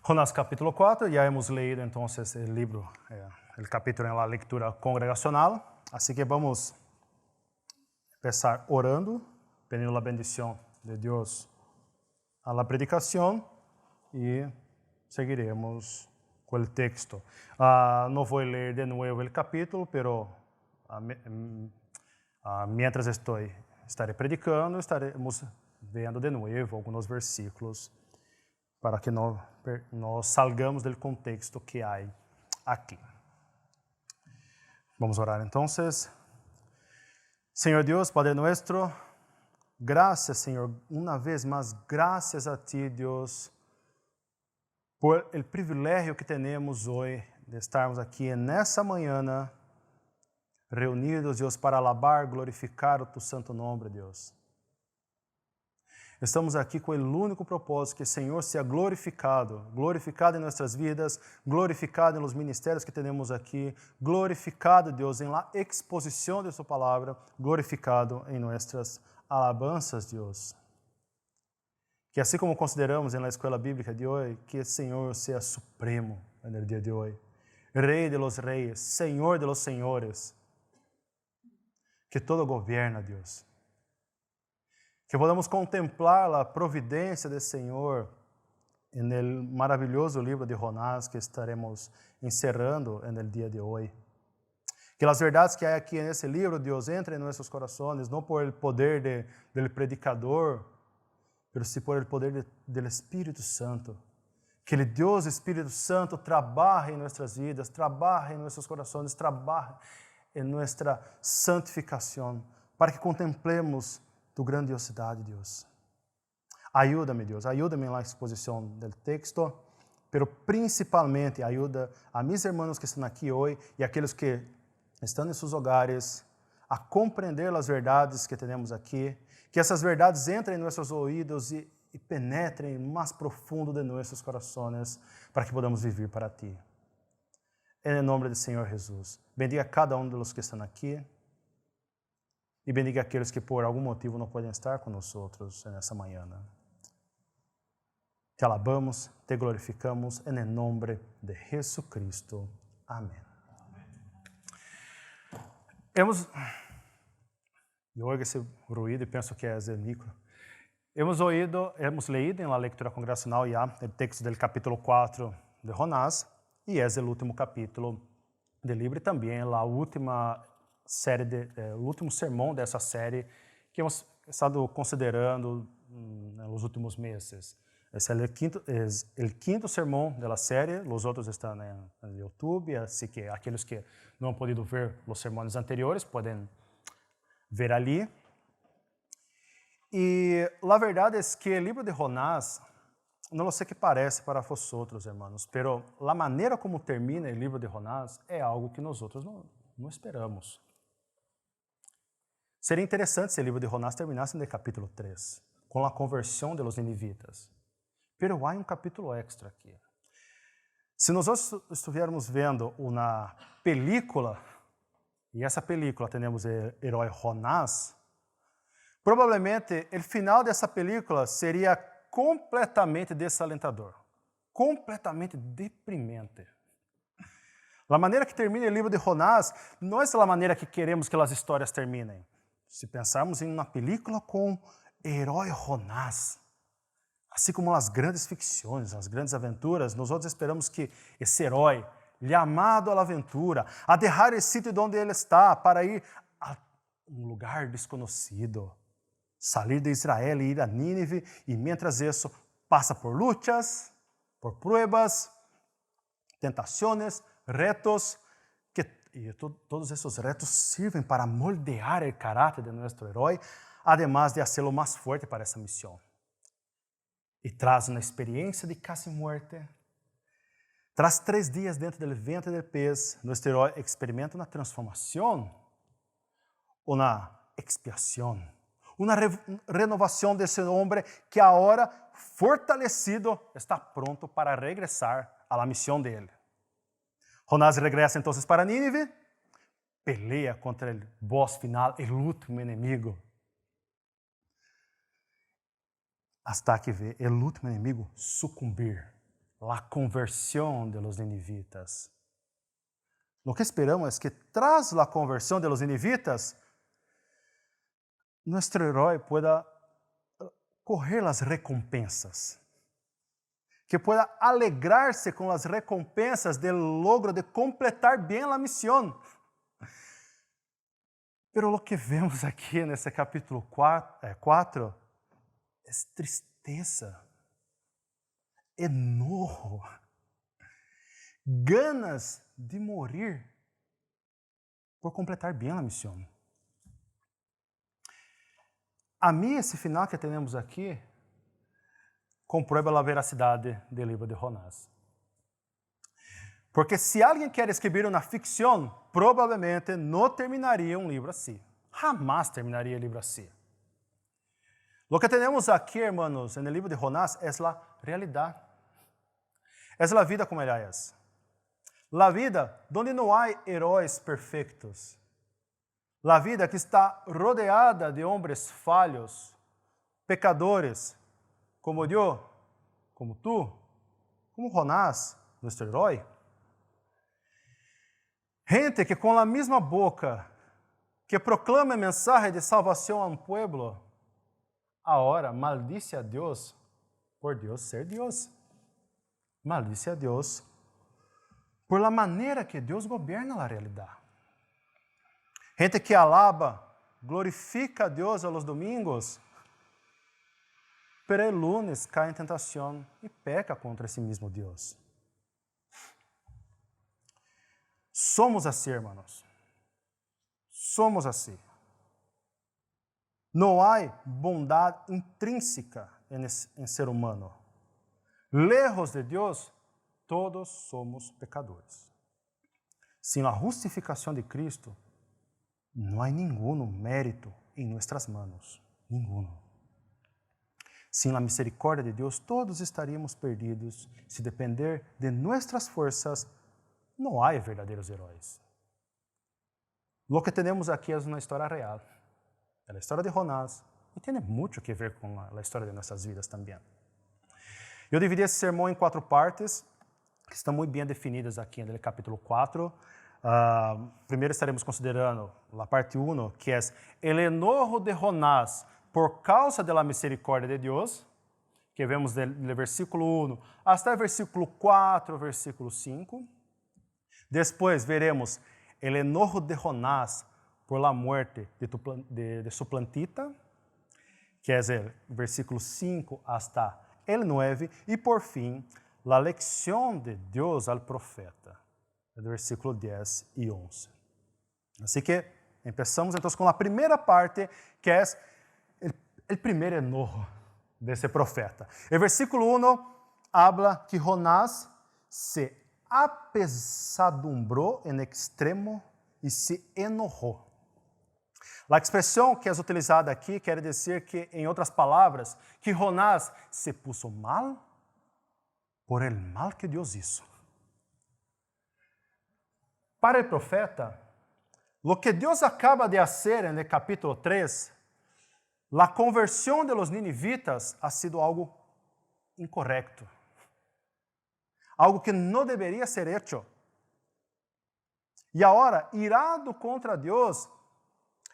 Jonás capítulo 4, ya hemos leído entonces el libro, el capítulo en la lectura congregacional, así que vamos a empezar orando, pedindo la bendición de Dios a la predicación y seguiremos con el texto. No voy a leer de nuevo el capítulo, pero mientras estaré predicando, estaremos vendo de nuevo algunos versículos para que no salgamos del contexto que hay aquí. Vamos a orar entonces. Señor Dios, Padre nuestro, gracias, Señor, una vez más, gracias a ti, Dios, por el privilegio que tenemos hoy de estarmos aquí en esa mañana, reunidos, Dios, para alabar, glorificar tu santo nombre, Dios. Estamos aqui com o único propósito que o Senhor seja glorificado em nossas vidas, glorificado nos ministérios que temos aqui, glorificado, Deus, em la exposição de sua palavra, glorificado em nossas alabanças, Deus. Que assim como consideramos na escola bíblica de hoje, que o Senhor seja supremo no dia de hoje, Rei de los reis, Senhor de los senhores, que todo governa, Deus. Que podamos contemplar a providência do Senhor no maravilhoso livro de Jonás que estaremos encerrando no dia de hoje. Que as verdades que há aqui nesse livro, Deus, entrem em nossos corações, não por el poder del predicador, mas sim por el poder del Espírito Santo. Que o Deus Espírito Santo trabalhe em nossas vidas, trabalhe em nossos corações, trabalhe em nossa santificação, para que contemplemos tu grandiosidade, Deus. Ajuda-me, Deus, ajuda-me na exposição do texto, pero principalmente ajuda a mis hermanos que estão aqui hoje e aqueles que estão em seus hogares a compreender as verdades que temos aqui, que essas verdades entrem em nossos ouvidos e penetrem mais profundo de nossos corações, para que podamos viver para ti. Em nome do Senhor Jesus, bendiga cada um dos que estão aqui, e bendiga aqueles que por algum motivo não podem estar conosco nessa manhã. Te alabamos, te glorificamos, em nome de Jesucristo. Amém. Eu ouço esse ruído e penso que é o micro. Hemos leído em la lectura congregacional já o texto do capítulo 4 de Jonás, e é o último capítulo do livro e também a última o último sermão dessa série que hemos estado considerando nos últimos meses. Esse é o quinto sermão da série, os outros estão no YouTube, assim que aqueles que não han podido ver os sermões anteriores podem ver ali. E a verdade é que o livro de Jonás, não sei o que parece para vosotros, hermanos, pero a maneira como termina o livro de Jonás é algo que nós outros não esperamos. Seria interessante se o livro de Jonás terminasse no capítulo 3, com a conversão dos ninivitas. Pero há capítulo extra aqui. Se nós estivermos vendo uma película, e essa película temos o herói Jonás, provavelmente o final dessa película seria completamente desalentador, completamente deprimente. A maneira que termina o livro de Jonás não é a maneira que queremos que as histórias terminem. Se pensarmos em uma película com o herói Jonás, assim como as grandes ficções, as grandes aventuras, nós outros esperamos que esse herói, chamado à aventura, a deixar o sítio onde ele está para ir a lugar desconhecido, sair de Israel e ir a Nínive, e mientras isso passa por lutas, por pruebas, tentações, retos, e todos esses retos servem para moldear o caráter de nosso herói, además de hacê-lo mais forte para essa missão. E traz uma experiência de casi muerte. Tras 3 dias dentro do ventre del pez, nosso herói experimenta uma transformação, uma expiação, uma renovação desse homem que agora, fortalecido, está pronto para regressar à missão dele. Jonás regressa então para Nínive, pelea contra o boss final, o último inimigo. Hasta que vê o último inimigo sucumbir, la conversión de los ninivitas. Lo que esperamos es que tras la conversión de los ninivitas, nuestro héroe pueda coger las recompensas, que pueda alegrarse con las recompensas del logro de completar bien la misión. Pero lo que vemos aquí en ese capítulo 4 es tristeza, enojo, ganas de morir por completar bien la misión. A mí, esse final que temos aqui comprueba a veracidade do livro de Jonás. Porque se alguém quer escrever uma ficção, provavelmente não terminaria um livro assim. Jamás terminaria um livro assim. Lo que temos aqui, hermanos, no livro de Jonás é a realidade. É a vida como ela é. A vida onde não há heróis perfeitos. A vida que está rodeada de homens falhos, pecadores, como eu, como tu, como Jonás, nosso herói. Gente que com a mesma boca que proclama a mensagem de salvação a um pueblo, agora maldice a Deus por Deus ser Deus. Maldice a Deus por la maneira que Deus governa a realidade. Gente que alaba, glorifica a Deus aos domingos, pero el lunes cai em tentação e peca contra esse mesmo Deus. Somos assim, hermanos. Somos assim. Não há bondade intrínseca em ser humano. Lejos de Deus, todos somos pecadores. Sem a justificação de Cristo, não há nenhum mérito em nossas mãos. Nenhum. Sem a misericórdia de Deus, todos estaríamos perdidos. Se depender de nossas forças, não há verdadeiros heróis. O que temos aqui é uma história real. É a história de Jonás e tem muito que ver com a história de nossas vidas também. Eu dividi esse sermão em 4 partes, que estão muito bem definidas aqui no capítulo 4. Primeiro estaremos considerando a parte 1, que é o enojo de Jonás por causa da misericórdia de Deus, que vemos do versículo 1 até o versículo 4, versículo 5. Depois veremos o enojo de Jonás por la muerte de su plantita, que é o versículo 5 hasta el 9, e por fim, la lección de Deus al profeta, do versículo 10 e 11. Assim que, começamos então com a primeira parte, que é o primeiro enojo desse profeta. O versículo 1 habla que Jonás se apesadumbrou en extremo e se enojou. A expressão que é utilizada aqui quer dizer que, em outras palavras, que Jonás se puso mal por el mal que Deus hizo. Para o profeta, o que Deus acaba de fazer no capítulo 3, a conversão de los ninivitas ha sido algo incorrecto. Algo que não deveria ser hecho. E agora, irado contra Deus,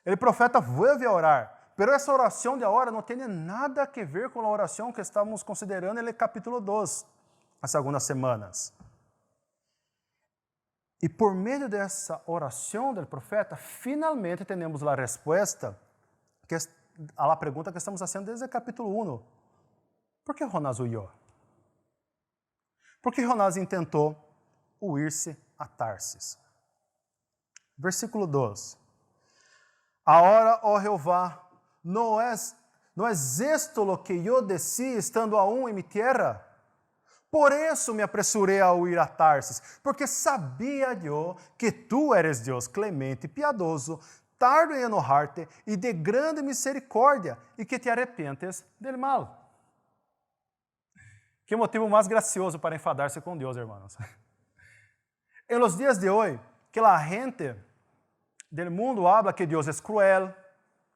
o profeta vuelve a orar. Pero essa oração de agora não tem nada a ver com a oração que estamos considerando no capítulo 2, as algumas semanas. E por meio dessa oração do profeta, finalmente temos a resposta à pergunta que estamos fazendo desde o capítulo 1. Por que Jonás huyó? Por que Jonás intentou huir-se a Tarsis? Versículo 2. Ahora, oh Jehová, não é esto lo que eu decí estando aún em mi tierra? Por isso me apressurei a huir a Tarsis, porque sabia eu que tu eres Deus clemente e piadoso, tardo em enojar-te e de grande misericórdia, e que te arrepentes del mal. Que motivo mais gracioso para enfadar-se com Deus, irmãos. Em los dias de hoje, que a gente del mundo habla que Deus é cruel,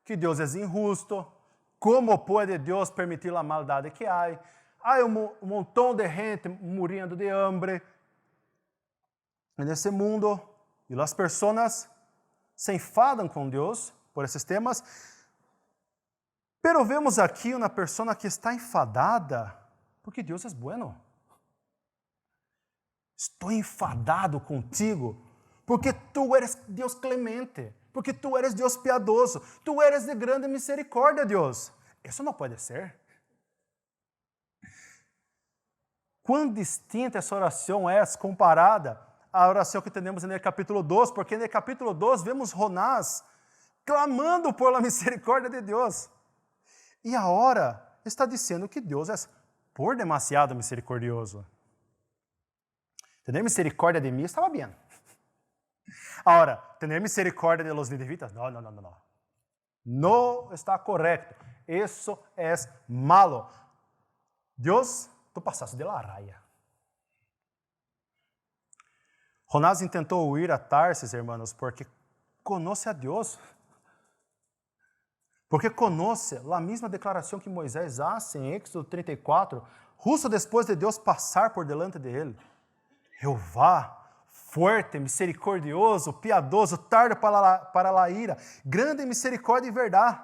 que Deus é injusto, como pode Deus permitir a maldade que há, Há um montão de gente morrendo de hambre nesse mundo e as pessoas se enfadam com Deus por esses temas. Pero vemos aqui uma pessoa que está enfadada porque Deus é bueno. Estou enfadado contigo porque tu eres Deus clemente, porque tu eres Deus piadoso, tu eres de grande misericórdia, Deus. Isso não pode ser. Quão distinta essa oração é comparada à oração que temos no capítulo 2, porque no capítulo 2 vemos Jonás clamando por la misericórdia de Deus. E agora está dizendo que Deus é por demasiado misericordioso. Tener misericórdia de mim estava bem. Agora, tener misericórdia de los ninivitas, não. Não está correto. Isso é malo. Deus, tu passaste de la raya. Jonás intentou ir a Tarsis, hermanos, porque conhece a Deus. Porque conhece a mesma declaração que Moisés hace em Éxodo 34, justo depois de Deus passar por delante de ele. Jeová, forte, misericordioso, piadoso, tardo para a ira, grande em misericórdia e verdade.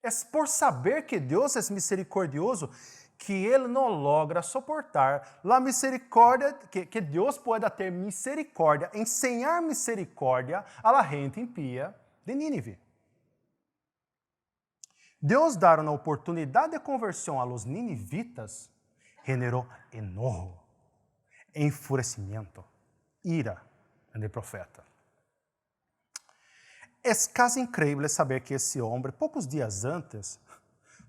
É por saber que Deus é misericordioso que Ele não logra suportar a misericórdia, que Deus pode ter misericórdia, ensinar misericórdia a la gente impía de Nínive. Deus dar uma oportunidade de conversão a los ninivitas generou enojo, enfurecimento, ira no profeta. É quase incrível saber que esse homem, poucos dias antes,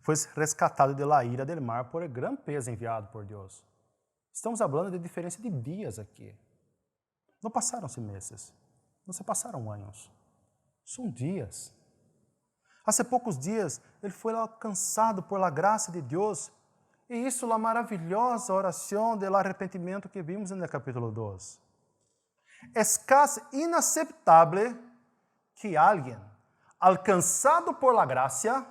foi rescatado de la ira del mar por el gran pez enviado por Deus. Estamos falando de diferença de dias aqui. Não passaram-se meses, não se passaram anos. São dias. Há poucos dias, ele foi alcançado por la graça de Deus. E isso, a maravilhosa oração do arrependimento que vimos no capítulo 2. É quase inaceitável que alguém, alcançado por la graça,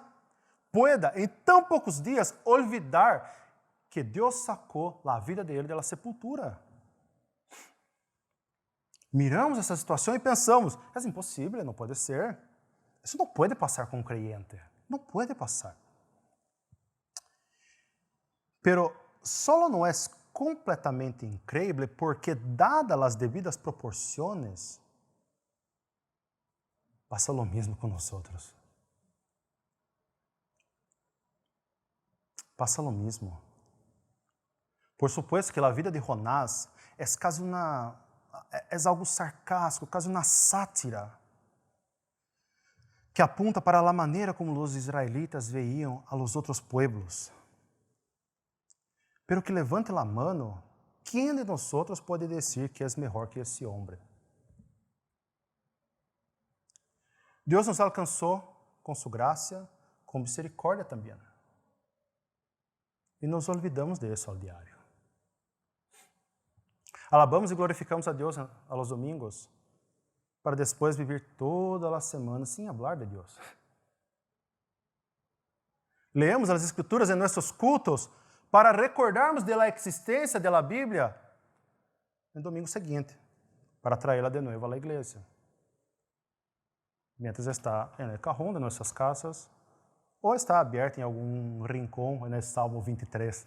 pueda, em tão poucos dias, olvidar que Deus sacou a vida dele da sepultura. Miramos essa situação e pensamos, é impossível, não pode ser. Isso não pode passar com um creyente. Não pode passar. Pero solo não é completamente incrível porque, dadas as devidas proporções, passa o mesmo com nós outros. Passa o mesmo. Por supuesto que a vida de Jonás é algo sarcástico, quase uma sátira, que apunta para a maneira como os israelitas veiam a los outros pueblos. Pero que levante a mano, quem de nós outros pode dizer que é melhor que esse homem? Deus nos alcançou com sua graça, com misericórdia também. E nos olvidamos disso ao diário. Alabamos e glorificamos a Deus aos domingos, para depois viver toda a semana sem falar de Deus. Leemos as Escrituras em nossos cultos para recordarmos da existência da Bíblia no domingo seguinte, para traê-la de novo à igreja. Mientras está no cajón de nossas casas, ou está aberta em algum rincão no Salmo 23.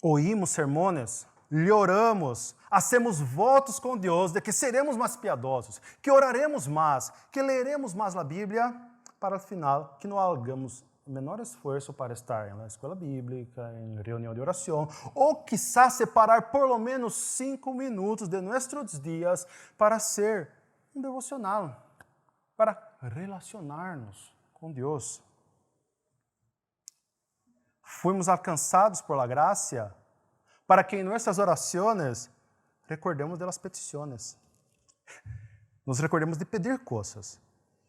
Oímos sermones, lhe oramos, hacemos votos com Deus de que seremos mais piadosos, que oraremos mais, que leremos mais a Bíblia, para o final que não hagamos menor esforço para estar na escola bíblica, em reunião de oração, ou quizás separar por lo menos 5 minutos de nossos dias para ser um devocional, para relacionar-nos com Deus. Fomos alcançados por la graça para que em nossas orações recordemos das petições. Nos recordemos de pedir coisas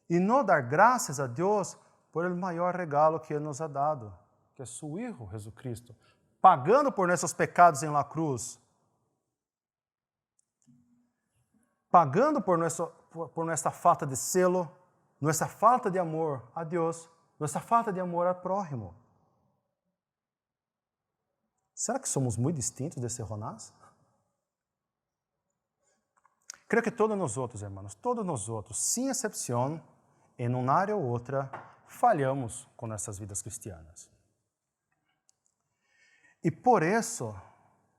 e não dar graças a Deus por el maior regalo que Ele nos ha dado, que é seu Hijo, Jesus Cristo, pagando por nossos pecados em la cruz, pagando por nossa falta de selo, nossa falta de amor a Deus, nossa falta de amor ao prójimo. Será que somos muito distintos desse Jonás? Creio que todos nós outros, irmãos, todos nós outros, sem exceção, em uma área ou outra, falhamos com nossas vidas cristianas. E por isso,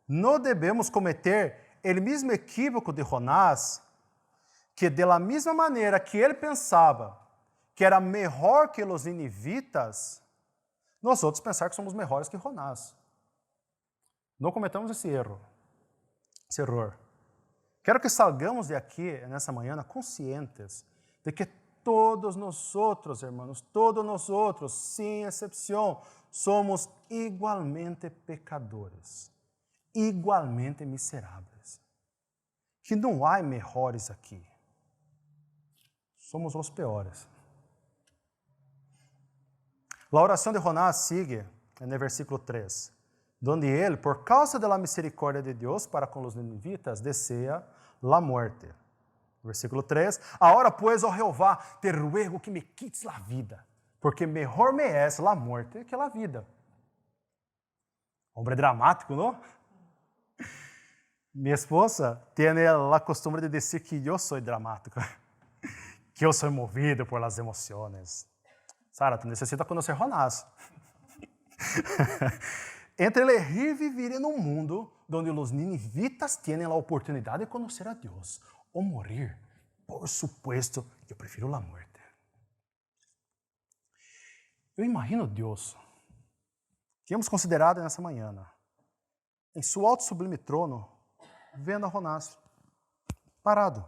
não devemos cometer o mesmo equívoco de Jonás, que da mesma maneira que ele pensava que era melhor que os ninivitas, nós outros pensar que somos melhores que Jonás. Não cometamos esse erro, esse erro. Quero que salgamos de aqui, nessa manhã, conscientes de que todos nós outros, irmãos, todos nós outros, sem exceção, somos igualmente pecadores, igualmente miseráveis. Que não há melhores aqui. Somos os piores. A oração de Jonás sigue no versículo 3, onde ele, por causa da misericórdia de Deus para com os ninivitas, deseja a morte. Versículo 3, agora, pois, ó Jeová, te ruego que me quites a vida, porque melhor me é a morte que a vida. Homem dramático, não? Minha esposa tem a costumbre de dizer que eu sou dramático, que eu sou movido por las emoções. Sara, tu necessita conhecer Jonás. Entre elegir vivir em um mundo onde os ninivitas têm a oportunidade de conhecer a Deus ou morir, por supuesto, eu prefiro a morte. Eu imagino Deus, que hemos considerado nessa manhã, em seu alto sublime trono, vendo a Jonás parado,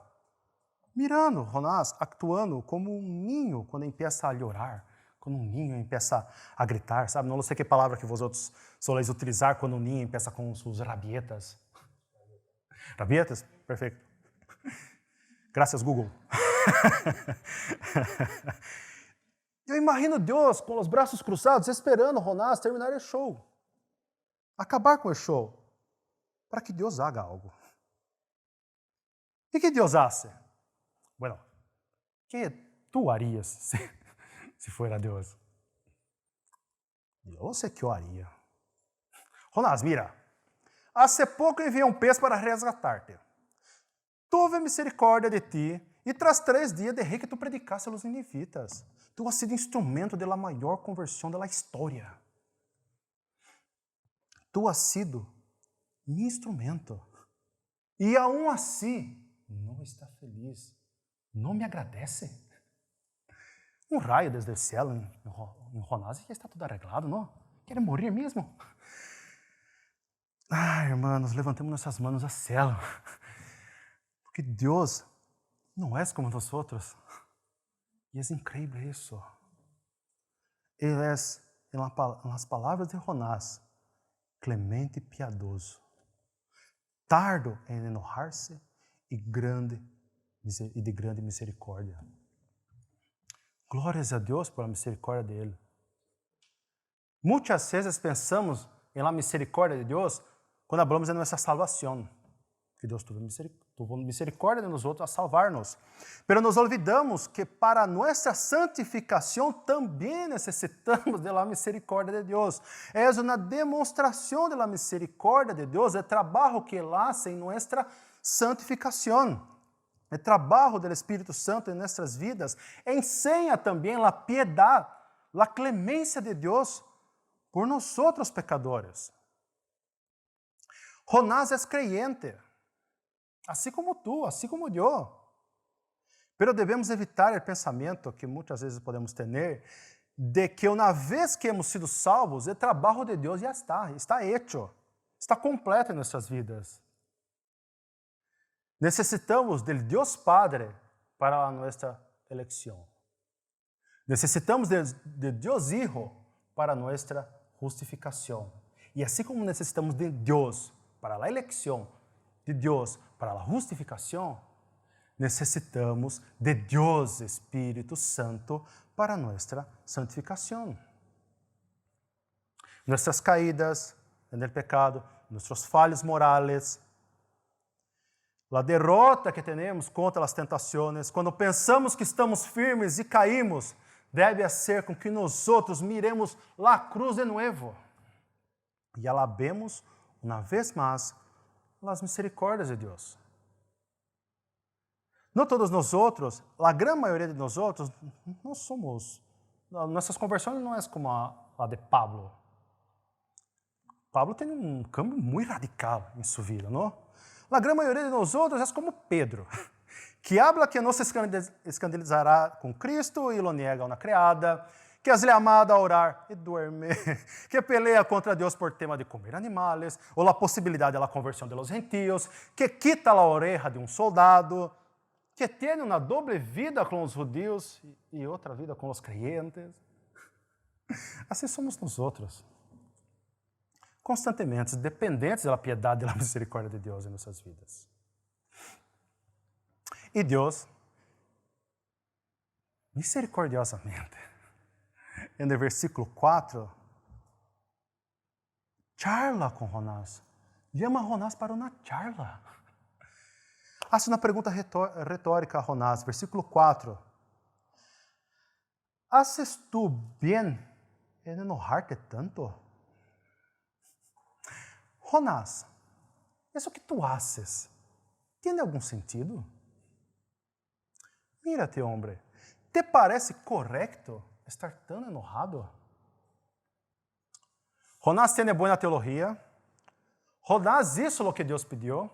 mirando Jonás, actuando como um ninho quando empieza a llorar, quando um ninho empieza a gritar, sabe? Não sei que palavra que vosotros soleis utilizar quando um ninho empieza com suas rabietas. Rabietas? Perfeito. Graças, Google. Eu imagino Deus com os braços cruzados, esperando Jonás terminar o show. Acabar com o show. Para que Deus haga algo. E que Deus hace? Bueno, que tu harías se fuera Deus? Eu sei que eu haria. Jonás, mira, hace pouco enviei um pez para resgatar-te. Tuve misericórdia de ti, e tras 3 dias deixei que tu predicasse aos ninivitas. Tu has sido instrumento da maior conversão da história. Tu has sido mi instrumento. E aún assim, não está feliz. Não me agradece. Um raio desde o céu em Jonás já está tudo arreglado, não? Quer morrer mesmo? Ah, irmãos, levantemos nossas mãos ao céu. Porque Deus não é como nós outros. E é incrível isso. Ele é, nas palavras de Jonás, clemente e piedoso, tardo em enojar-se e de grande misericórdia. Glórias a Deus pela misericórdia dele. Muitas vezes pensamos em la misericórdia de Deus quando falamos de nossa salvação. Que Deus tuvo misericórdia de nós outros a salvar-nos. Pero nos olvidamos que para nossa santificação também necessitamos da misericórdia de Deus. É uma demonstração da misericórdia de Deus, é trabalho que Ele hace em nossa santificação. É trabalho do Espírito Santo em nossas vidas. Ensina também a piedade, a clemência de Deus por nós outros pecadores. Jonás é creyente. Assim como tu, assim como eu. Pero devemos evitar o pensamento que muitas vezes podemos ter de que uma vez que hemos sido salvos, o trabalho de Deus já está hecho, está completo em nossas vidas. Necessitamos de Deus Padre para a nossa eleição. Necessitamos de Deus Hijo para a nossa justificação. E assim como necessitamos de Deus para a eleição, de Deus para a justificação, necessitamos de Deus Espírito Santo para nossa santificação. Nossas caídas no pecado, nossos falhos morales, a derrota que temos contra as tentações, quando pensamos que estamos firmes e caímos, deve ser com que nós outros miremos la cruz de nuevo e alabemos uma vez mais as misericórdias de Deus. Não todos nós outros, a grande maioria de nós outros, não somos, nossas conversões não é como a de Pablo. Pablo tem um cambio muito radical em sua vida, não? A grande maioria de nós outros é como Pedro, que habla que não se escandalizará com Cristo e lo niega uma criada, que es llamado a orar e duerme, que pelea contra Deus por tema de comer animales, ou a possibilidade da conversão de los gentios, que quita a oreja de um soldado, que tem uma doble vida com os judeus e outra vida com os creyentes. Assim somos nós outros, constantemente dependentes da piedade e da misericórdia de Deus em nossas vidas. E Deus, misericordiosamente, no versículo 4, charla com Jonás, chama Jonás para uma charla. Hace uma pergunta retórica a Jonás, versículo 4. ¿Haces tú bien en enojarte tanto? Jonás, isso que tu haces, tem algum sentido? Mírate, homem, ¿te parece correcto estar tão enojado? Jonás tem boa teologia. Jonás hizo lo que Deus pediu.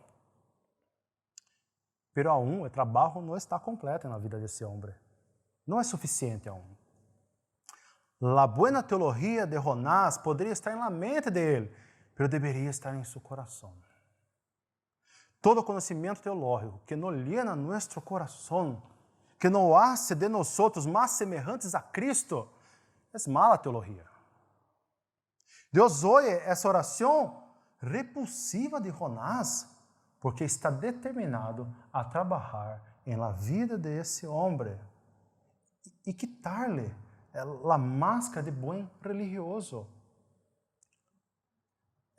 Pero aún o trabalho não está completo na vida desse homem. Não é suficiente aún. A boa teologia de Jonás poderia estar na mente dele, pero deveria estar em seu coração. Todo conhecimento teológico que não llena nosso coração, que não hace de nós mais semelhantes a Cristo, é mala teologia. Deus oye essa oração repulsiva de Jonás, porque está determinado a trabalhar em la vida de esse homem e quitar-lhe a máscara de bom religioso.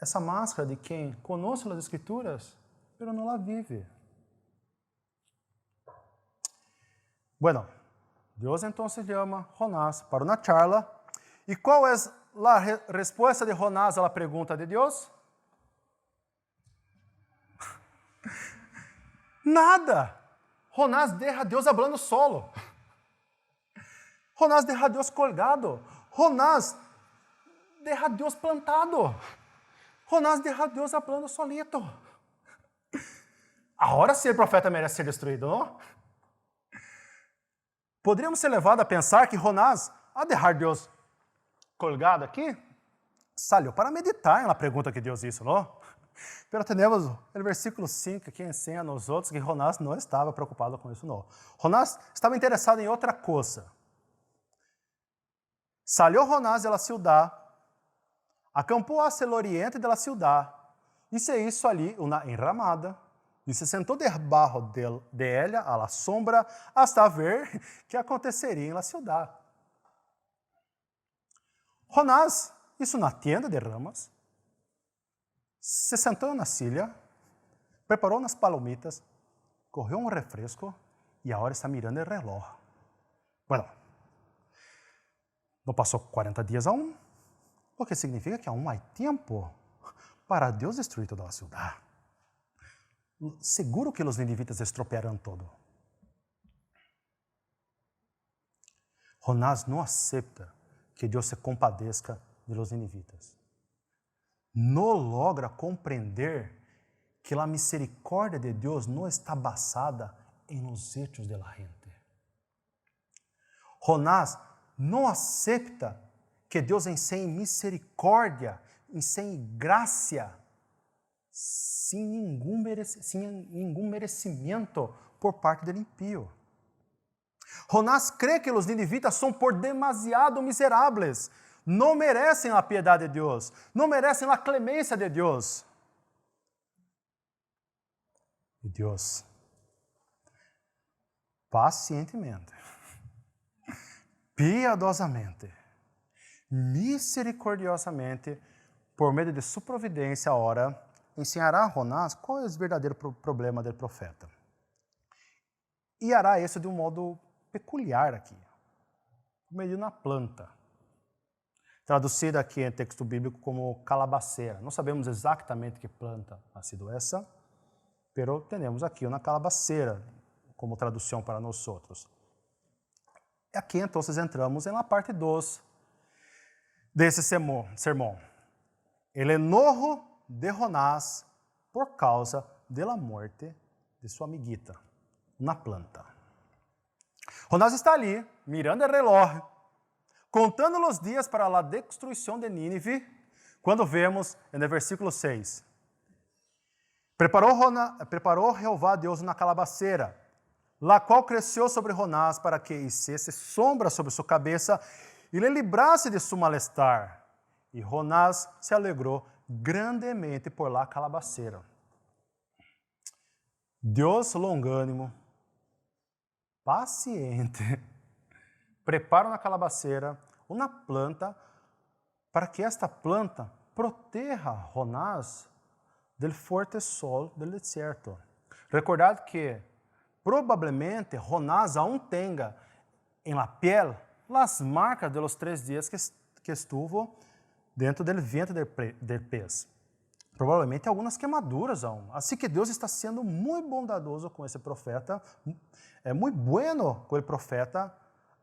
Essa máscara de quem conhece as Escrituras, mas não a vive. Bueno, Deus então chama Jonás para uma charla. E qual é a resposta de Jonás à pergunta de Deus? Nada. Jonás deixa Deus falando solo. Jonás deixa Deus colgado. Jonás deixa Deus plantado. Jonás deixa Deus falando solito. Agora sim o profeta merece ser destruído, não? Poderíamos ser levados a pensar que Jonás, a deixar Deus colgado aqui, saiu para meditar na pergunta que Deus hizo, não? Pero temos o versículo 5 que ensina a nós outros que Jonás não estava preocupado com isso, não. Jonás estava interessado em outra coisa. Salió Jonás de la ciudad, acampou hacia el oriente de la ciudad, e se hizo ali uma enramada, e se sentou debaixo de ella a la sombra, hasta ver que aconteceria em la ciudad. Jonás hizo uma tenda de ramas, se sentou na silla, preparou umas palomitas, correu um refresco e agora está mirando o reloj. Bueno, não passou 40 dias aún, o que significa que aún há tempo para Deus destruir toda a cidade. Seguro que os ninivitas estropearão todo. Jonás não aceita que Deus se compadeça de los ninivitas. Não logra compreender que a misericórdia de Deus não está basada em los hechos de la gente. Jonás não aceita que Deus ensine misericórdia, ensine graça, sem nenhum merecimento por parte do impío. Jonás crê que os ninivitas são por demasiado miseráveis, não merecem a piedade de Deus, não merecem a clemência de Deus. E Deus, pacientemente, piedosamente, misericordiosamente, por meio de sua providência, ora, ensinará a Jonás qual é o verdadeiro problema do profeta. E hará isso de um modo peculiar aqui. por meio de uma planta, traduzida aqui em texto bíblico como calabaceira. Não sabemos exatamente que planta ha sido essa, pero temos aqui uma calabaceira como tradução para nós outros. Aqui, então, entramos na parte 2 desse sermão. El enojo de Jonás por causa da morte de sua amiguita, uma planta. Jonás está ali, mirando o reloj, contando os dias para a destruição de Nínive, quando vemos no versículo 6. Preparou Jeová Deus uma calabaceira, la qual cresceu sobre Jonás para que hicesse sombra sobre sua cabeça e lhe librasse de seu malestar. E Jonás se alegrou grandemente por la calabaceira. Deus longânimo, paciente, prepara uma calabaceira, uma planta, para que esta planta proteja Jonás do forte sol do deserto. Recordad que provavelmente Jonás aún tenga en la piel las marcas de los 3 dias que estuvo dentro del vientre del pez. Provavelmente algumas queimaduras aún. Assim que Deus está sendo muito bondadoso com esse profeta, é muito bueno com o profeta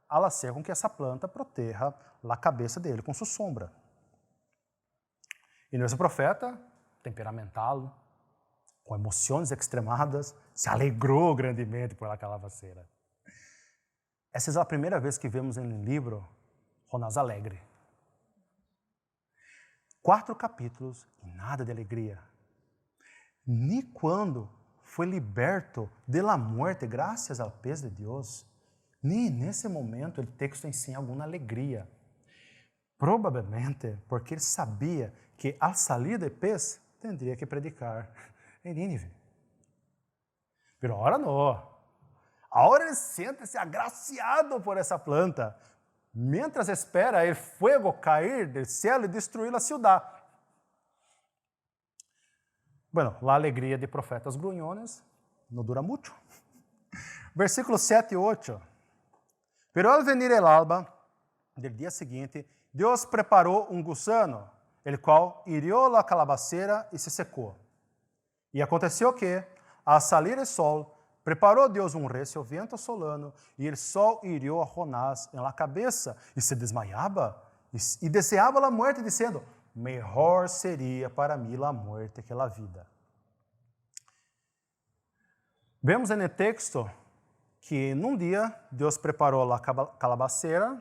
al hacer com que essa planta proteja a cabeça dele com sua sombra. E esse profeta, temperamental, com emoções extremadas, se alegrou grandemente por aquela calabaceira. Essa é a primeira vez que vemos em um livro Jonás alegre. 4 capítulos e nada de alegria. Nem quando foi liberto da morte graças ao pez de Deus, nem nesse momento o texto ensina alguma alegria. Provavelmente porque ele sabia que ao sair do pez, teria que predicar em Nínive. Mas agora não. Agora ele sente-se agraciado por essa planta, mientras espera o fogo cair do céu e destruir a cidade. Bueno, a alegria de profetas grunhones não dura muito. Versículos 7 e 8. Pero al venir el alba del dia seguinte, Deus preparou um gusano, el qual hirió la calabaceira e se secou. E aconteceu que, ao salir o sol, preparou Deus um recio vento solano, e o sol hirió a Jonás em la cabeça, e se desmaiava, e deseava a morte, dizendo: melhor seria para mim a morte que a vida. Vemos no texto que num dia Deus preparou a calabaceira,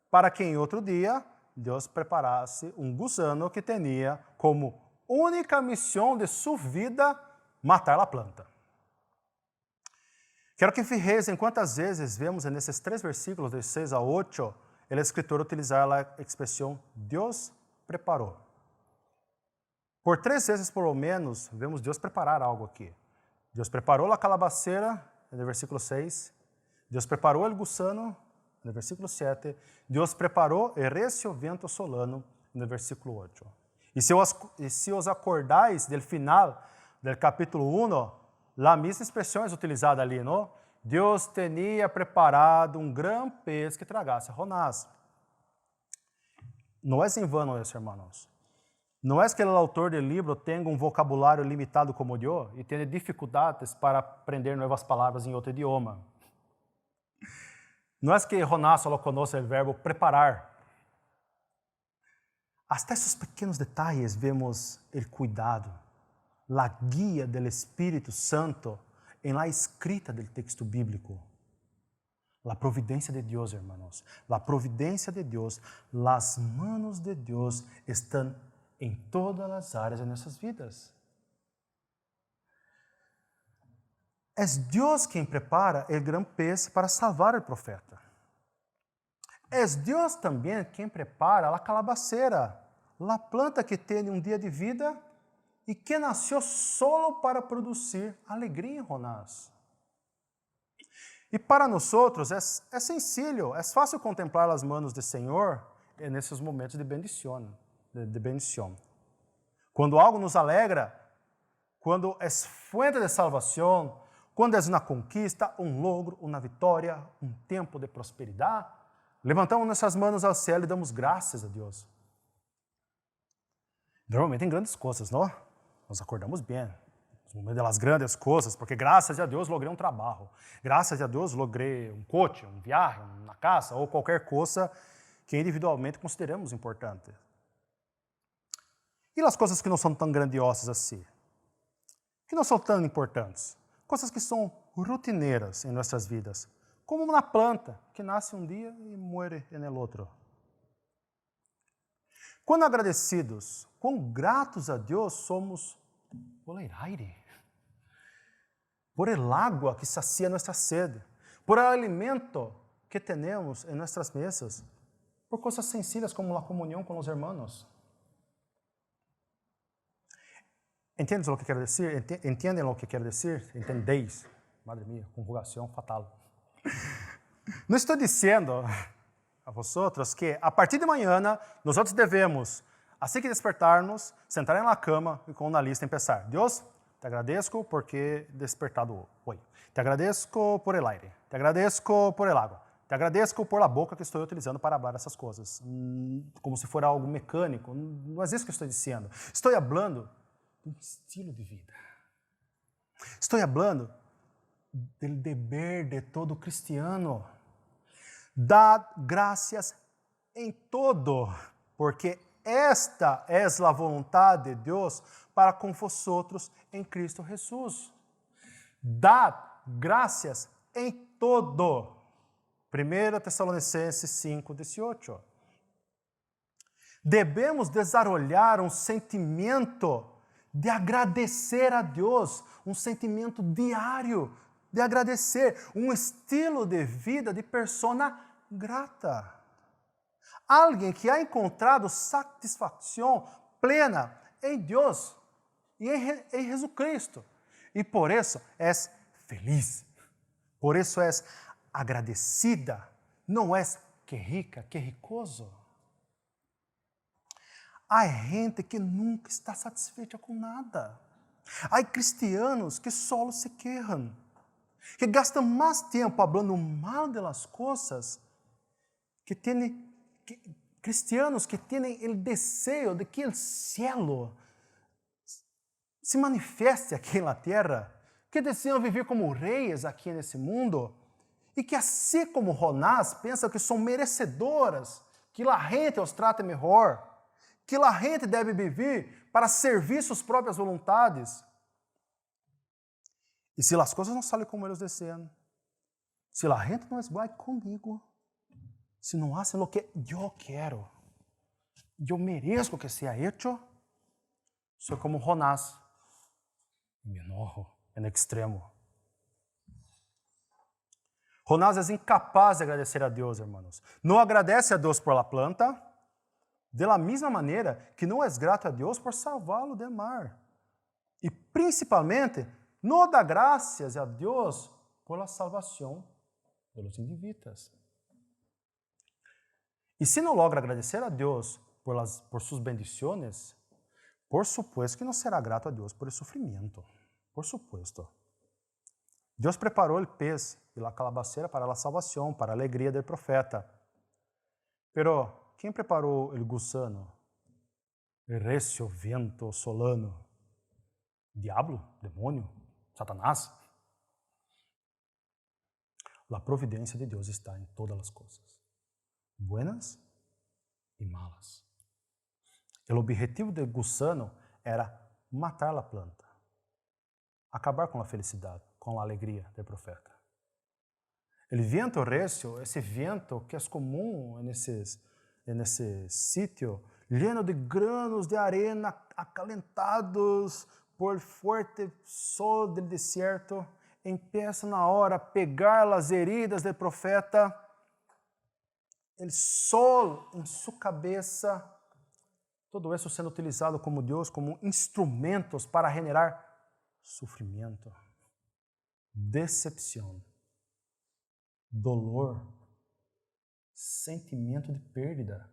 para que em outro dia Deus preparasse um gusano que tinha como única missão de sua vida matar a planta. Quero que fijeis em quantas vezes vemos nesses 3 versículos, de 6 a 8, o escritor utilizar a expressão Deus preparou. Por 3 vezes, pelo menos, vemos Deus preparar algo aqui. Deus preparou a calabaceira, no versículo 6. Deus preparou o gusano, no versículo 7. Deus preparou o recio vento solano, no versículo 8. E se os acordais do final do capítulo 1, a mesma expressão é utilizada ali, não? Deus tinha preparado um grande pez que tragasse a Jonás. Não é em vano isso, irmãos. Não é que o autor do livro tenha um vocabulário limitado como eu e tenha dificuldades para aprender novas palavras em outro idioma. Não é que Jonás só conhece o verbo preparar. Hasta esses pequenos detalhes vemos o cuidado, a guia do Espírito Santo em la escrita do texto bíblico. A providência de Deus, irmãos. A providência de Deus, as manos de Deus estão em todas as áreas de nossas vidas. É Deus quem prepara o grande pez para salvar o profeta. É Deus também quem prepara a calabaceira, a planta que tem um dia de vida e que nasceu solo para produzir alegria em Jonás. E para nós outros é sencillo, é fácil contemplar as manos do Senhor nesses momentos de bendição. Quando algo nos alegra, quando é fuente de salvação, quando é uma conquista, um logro, uma vitória, um tempo de prosperidade, levantamos nossas mãos ao céu e damos graças a Deus. Normalmente em grandes coisas, não? Nos acordamos bem. No momento das grandes coisas, porque graças a Deus logrei um trabalho. Graças a Deus logrei um coche, um viagem, uma casa ou qualquer coisa que individualmente consideramos importante. E as coisas que não são tão grandiosas assim? Que não são tão importantes? Coisas que são rotineiras em nossas vidas. Como uma planta que nasce um dia e muere no outro. Quando agradecidos, quão gratos a Deus somos por el aire, por el agua que sacia nossa sede, por el alimento que temos em nossas mesas, por coisas sencillas como a comunhão com os hermanos. ¿Entiendes o que quero dizer? ¿Entienden o que quero dizer? ¿Entendéis? Madre mía, conjugação fatal. Não estou dizendo a vosotros que a partir de manhã nós devemos, assim que despertarmos, sentar na cama e com uma lista começar. Deus, te agradeço porque despertado hoje. Te agradeço por el aire. Te agradeço por el agua. Te agradeço por a boca que estou utilizando para falar essas coisas. Como se fosse algo mecânico. Não é isso que estou dizendo. Estou falando de um estilo de vida. Estou falando do dever de todo cristiano. Dad graças em todo, porque esta é a vontade de Deus para com vosotros em Cristo Jesus. Dad graças em todo. 1 Tessalonicenses 5:18. Devemos desarrollar um sentimento de agradecer a Deus, um sentimento diário de agradecer, um estilo de vida de persona grata. Alguém que ha encontrado satisfação plena em Deus e em Jesus Cristo. E por isso é feliz. Por isso é agradecida. Não é que rica, que ricoso. Há gente que nunca está satisfeita com nada. Há cristianos que só se queixam, que gastam mais tempo falando mal das coisas, cristianos que têm o desejo de que o cielo se manifeste aqui na terra, que desejam viver como reis aqui nesse mundo, e que assim como Jonás pensam que são merecedoras, que a gente os trate melhor, que a gente deve viver para servir suas próprias vontades. E se as coisas não saem como eles desejam, se a gente não é igual comigo, se não hacen o que eu quero, eu mereço que seja hecho, sou como Jonás, me enojo en extremo. Jonás é incapaz de agradecer a Deus, irmãos. Não agradece a Deus por la planta, de la mesma maneira que não é grato a Deus por salvá-lo do mar. E principalmente, não dá graças a Deus por la salvação dos indivíduos. E se não logra agradecer a Deus por suas bendições, por supuesto que não será grato a Deus por el sofrimento. Por supuesto. Deus preparou o pez e a calabaceira para a salvação, para a alegria do profeta. Pero, quem preparou o gusano, o recio vento solano? Diablo? Demônio? Satanás? A providência de Deus está em todas as coisas, buenas e malas. O objetivo do gusano era matar a planta, acabar com a felicidade, com a alegria do profeta. O vento recio, esse vento que é comum nesse sítio, lleno de granos de arena acalentados por forte sol do deserto, empieza na hora a pegar as heridas do profeta, o sol em sua cabeça, todo isso sendo utilizado como Deus, como instrumentos para generar sofrimento, decepção, dolor, sentimento de perda.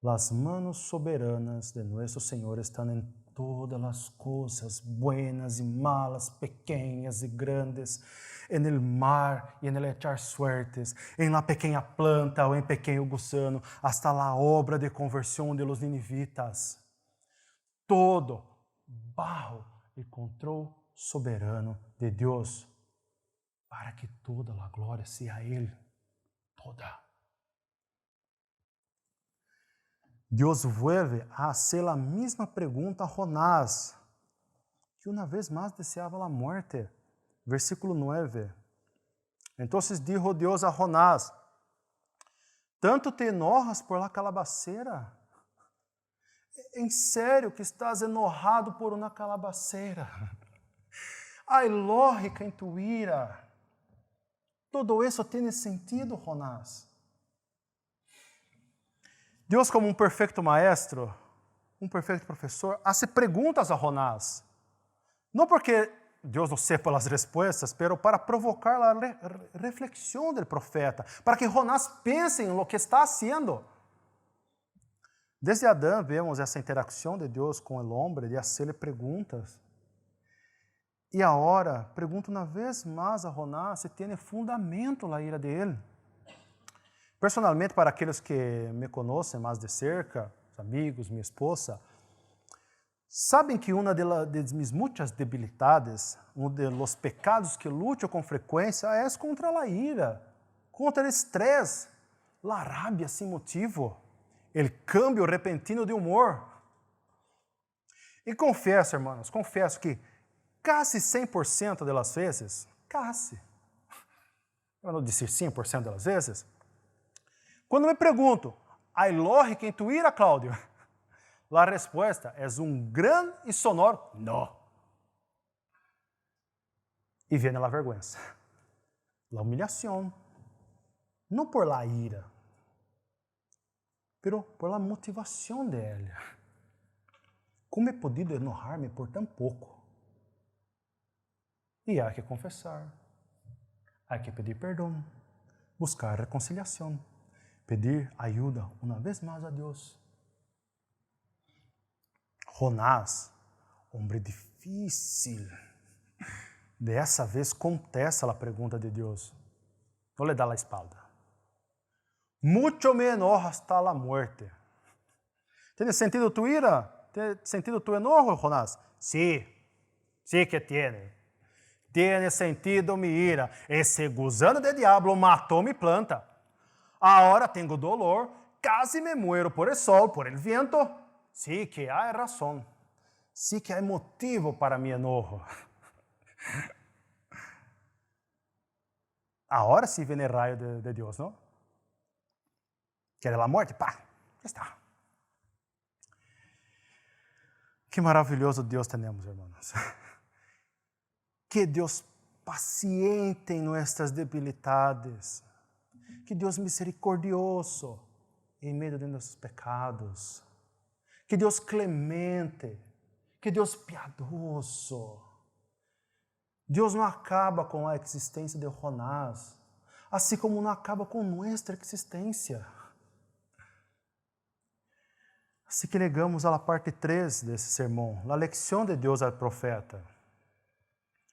Las manos soberanas de nosso Senhor estão em todas as coisas buenas e malas, pequenas e grandes, en el mar y en el echar suertes, en la pequeña planta o en pequeño gusano, hasta la obra de conversión de los ninivitas. Todo bajo el control soberano de Dios, para que toda la gloria sea a Él, toda. Deus vuelve a hacer la misma pregunta a Jonás, que una vez más deseaba la muerte. Versículo 9. Entonces dijo Dios a Jonás, ¿tanto te enojas por la calabacera? ¿En serio que estás enojado por una calabacera? ¿Hay lógica en tu ira? ¿Todo eso tiene sentido, Jonás? Deus, como um perfeito maestro, um perfeito professor, hace perguntas a Jonás. Não porque Deus não sepa as respostas, pero para provocar a reflexão do profeta, para que Jonás pense em lo que está haciendo. Desde Adão vemos essa interação de Deus com o homem, de hacerle perguntas. E agora, pergunto uma vez mais a Jonás se tem fundamento a ira dele. Personalmente, para aqueles que me conhecem mais de cerca, amigos, minha esposa, sabem que uma de minhas muitas debilidades, um dos pecados que luto com frequência é contra a ira, contra o estresse, a rabia sem motivo, o câmbio repentino de humor. E confesso, irmãos, confesso que quase 100% das vezes, para não dizer 100% das vezes, quando me pergunto, ¿hay lógica en tu ira, Cláudio? La respuesta es un gran y sonoro no. Y viene la vergüenza, la humillación, no por la ira, pero por la motivación de ella. ¿Cómo he podido enojar-me por tan poco? Y hay que confesar, hay que pedir perdón, buscar reconciliación. Pedir ajuda uma vez mais a Deus. Jonás, homem difícil, dessa vez contesta a pergunta de Deus. Não lhe dá a espalda. Mucho me enoja hasta a muerte. ¿Tiene sentido tu ira? ¿Tiene sentido tu enojo, Jonás? Sí, sí que tiene. Tiene sentido mi ira. Esse gusano de diablo matou mi planta. Agora tenho dolor, casi me muero por el sol, por el viento. Sí que há razão. Sí que há motivo para mi enojo. Agora sí viene el rayo de Deus, ¿no? Quer a morte? Pá, já está. Que maravilhoso Deus temos, irmãos. Que Deus paciente em nossas debilidades. Que Deus misericordioso em meio de nossos pecados. Que Deus clemente. Que Deus piadoso. Deus não acaba com a existência de Jonás, assim como não acaba com nossa existência. Assim que legamos a parte 3 desse sermão, a lecção de Deus ao profeta.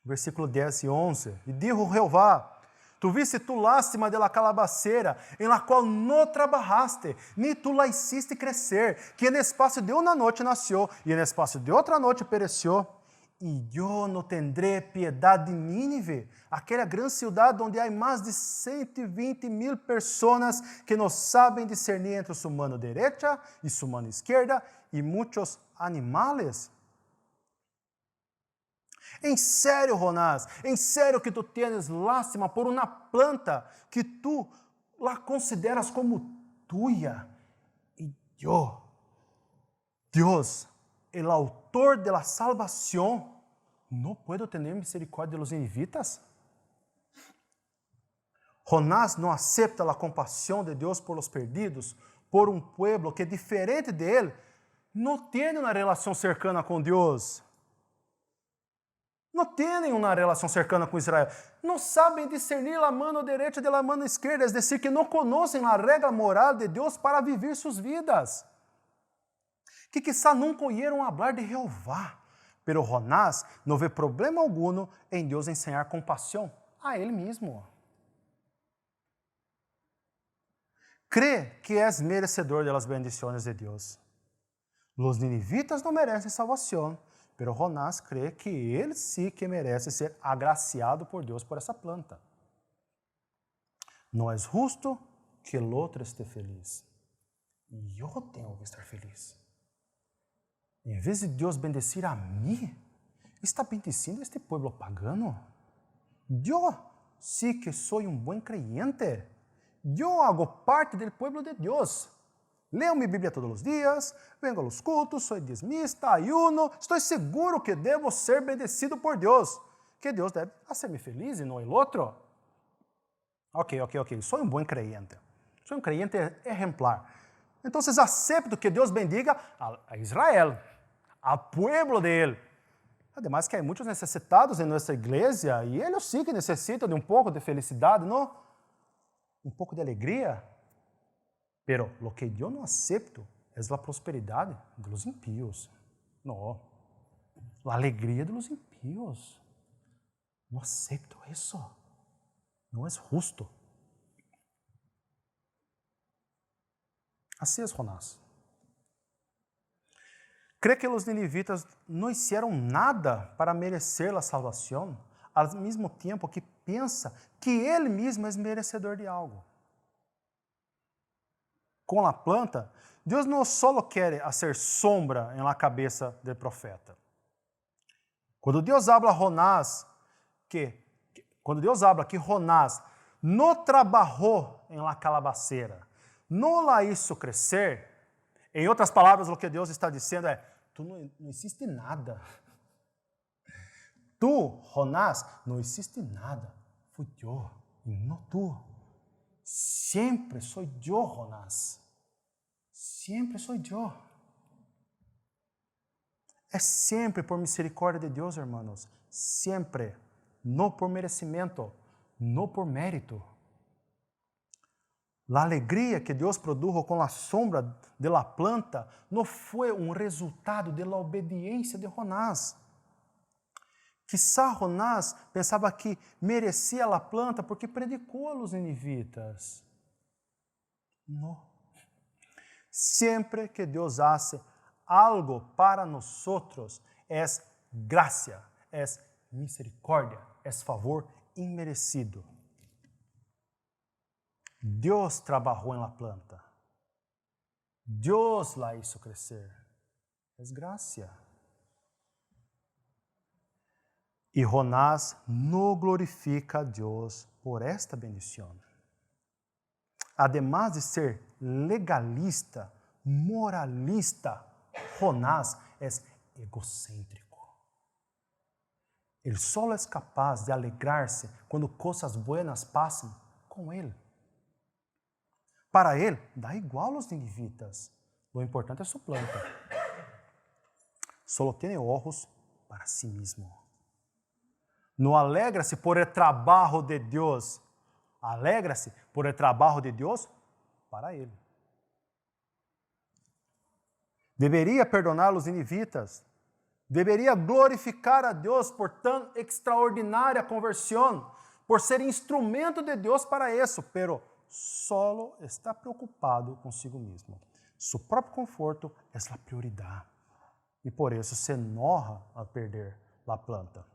Versículo 10 e 11. E dijo Jeová, tu viste tu lástima de la calabacera, em la qual não trabalhaste, ni tu la hiciste crescer, que en espaço de uma noite nasceu, e en espaço de outra noite pereceu. E eu não tendré piedade de Nínive, aquela grande cidade onde há mais de 120,000 pessoas que não sabem discernir entre sua mano direita e sua mano esquerda, e muitos animais. Em sério, Jonás, em sério que tu tienes lástima por uma planta que tu la consideras como tuya. E eu, Deus, el autor de la salvación, ¿no puedo tener misericordia de los ninivitas? Jonás não acepta a compaixão de Deus por los perdidos, por um pueblo que, diferente de ele, não tem uma relação cercana com Deus. Não têm uma relação cercana com Israel. Não sabem discernir a mano direita de la mano esquerda, é decir, que não conhecem a regra moral de Deus para viver suas vidas. que quizá nunca oyeron hablar de Jehová. Pero Jonás não vê problema alguno em Deus ensinar compaixão a ele mesmo. Crê que és merecedor das bendições de Deus. Os ninivitas não merecem salvação, pero Jonás crê que ele sí que merece ser agraciado por Deus por essa planta. Não é justo que o outro esteja feliz. E eu tenho que estar feliz. Em vez de Deus bendecir a mim, está bendecindo este povo pagano. Eu sí que sou um bom creyente. Eu hago parte do povo de Deus. Leio minha Bíblia todos os dias, vengo aos cultos, sou dizimista, ayuno. Estou seguro que devo ser bendecido por Deus. Que Deus deve fazer-me feliz e não o outro. Ok. Sou um bom creyente. Sou um creyente exemplar. Então, acepto que Deus bendiga a Israel, ao povo de Ele. Ademais que há muitos necessitados em nossa igreja e eles sim que necessitam de um pouco de felicidade, não? Um pouco de alegria. Pero lo que eu não acepto é a prosperidade dos impíos. Não. A alegria dos impíos. Não acepto isso. Não é justo. Assim é Jonás. Crê que os ninivitas não fizeram nada para merecer a salvação, ao mesmo tempo que pensa que ele mesmo é merecedor de algo. Com a planta, Deus não só quer fazer sombra na cabeça do profeta. Quando Deus habla a Jonás que Jonás não trabalhou em la calabaceira, não la hizo crescer, em outras palavras, o que Deus está dizendo é: tu não hiciste nada. Tu, Jonás, não hiciste nada. Fui eu, e não tu. Sempre sou eu, Jonás. Sempre sou eu. É sempre por misericórdia de Deus, irmãos. Sempre. Não por merecimento, não por mérito. A alegria que Deus produjo com a sombra de la planta não foi um resultado da obediência de Jonás. Quizá Jonás pensava que merecia a planta porque predicou aos ninivitas. Não. Sempre que Deus hace algo para nós, é graça, é misericórdia, é favor imerecido. Deus trabalhou na planta. Deus la hizo crescer. É graça. E Jonás não glorifica a Deus por esta bendição. Además de ser legalista, moralista, Jonás é egocêntrico. Ele só é capaz de alegrar-se quando coisas buenas passam com ele. Para ele, dá igual aos ninivitas. O importante é sua planta. Só tem olhos para si mesmo. Não alegra-se por el trabalho de Deus. Alegra-se por el trabalho de Deus para ele. Deveria perdonar os ninivitas. Deveria glorificar a Deus por tão extraordinária conversão, por ser instrumento de Deus para isso, pero solo está preocupado consigo mesmo. Seu próprio conforto é a prioridade. E por isso se enoja a perder a planta.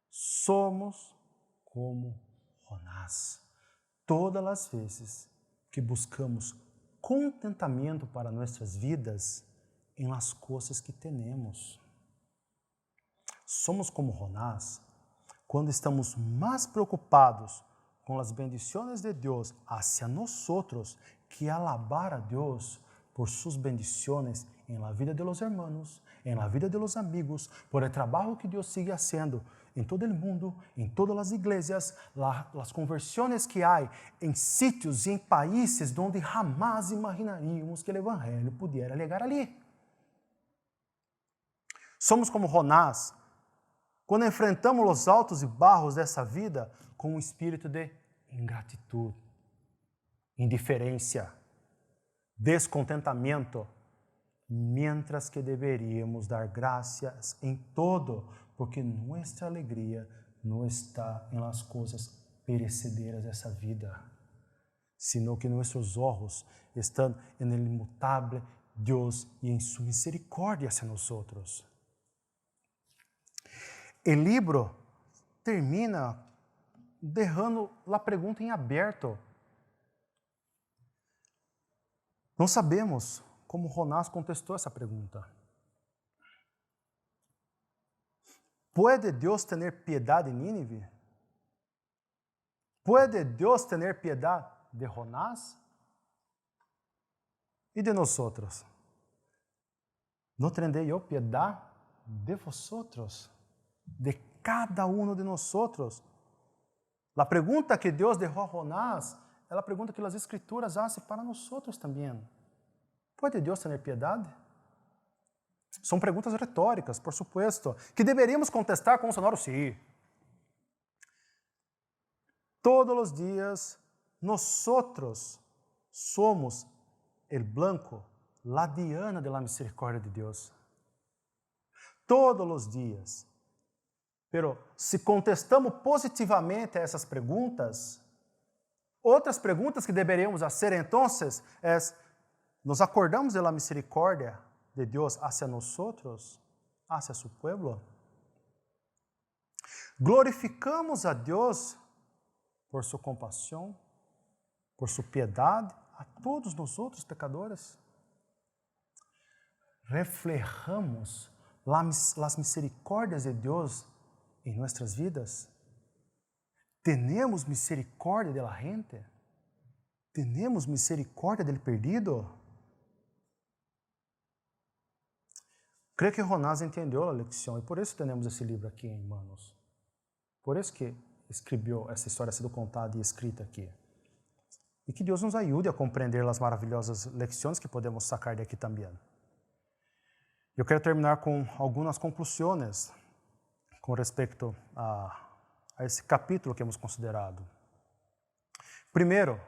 Somos como Jonás. Todas as vezes que buscamos contentamento para nossas vidas em las coisas que temos. Somos como Jonás quando estamos mais preocupados com as bendições de Deus hacia nosotros que alabar a Deus por suas bendições em la vida de los hermanos, em la vida de los amigos, por el trabalho que Deus sigue haciendo em todo o mundo, em todas as igrejas, as conversões que há em sítios e em países onde jamais imaginaríamos que o evangelho pudiera chegar ali. Somos como Jonás quando enfrentamos os altos e barros dessa vida com um espírito de ingratitude, indiferença, descontentamento, mientras que deveríamos dar gracias em todo, porque nossa alegria não está em las coisas perecederas dessa vida, sino que nossos olhos estão en el imutável Deus e em sua misericórdia hacia nosotros. O livro termina deixando a pergunta em aberto. Não sabemos como Jonás contestou essa pergunta. ¿Puede Deus ter piedade de Nínive? ¿Puede Deus ter piedade de Jonás? E de nosotros? ¿No tendré eu piedade de vosotros? De cada uno de nosotros? A pergunta que Deus deixou a Jonás é a pergunta que as Escrituras fazem para nós também. ¿Pode Deus ter piedade? São perguntas retóricas, por supuesto, que deveríamos contestar com um sonoro sim. Todos os dias, nós somos el blanco, la diana de la misericórdia de Deus. Todos os dias. Pero se contestamos positivamente a essas perguntas, outras perguntas que deveríamos fazer então é: nos acordamos de la misericórdia de Deus hacia nosotros, hacia su pueblo? Glorificamos a Deus por sua compaixão, por sua piedade a todos nós outros pecadores? Reflejamos las misericórdias de Deus em nossas vidas? Tenemos misericórdia de la gente? Tenemos misericórdia del perdido? Creio que Jonás entendeu a lição e por isso temos esse livro aqui em manos. Por isso que escreveu essa história sendo contada e escrita aqui. E que Deus nos ajude a compreender as maravilhosas lições que podemos sacar daqui também. Eu quero terminar com algumas conclusões com respeito a esse capítulo que hemos considerado. Primeiro,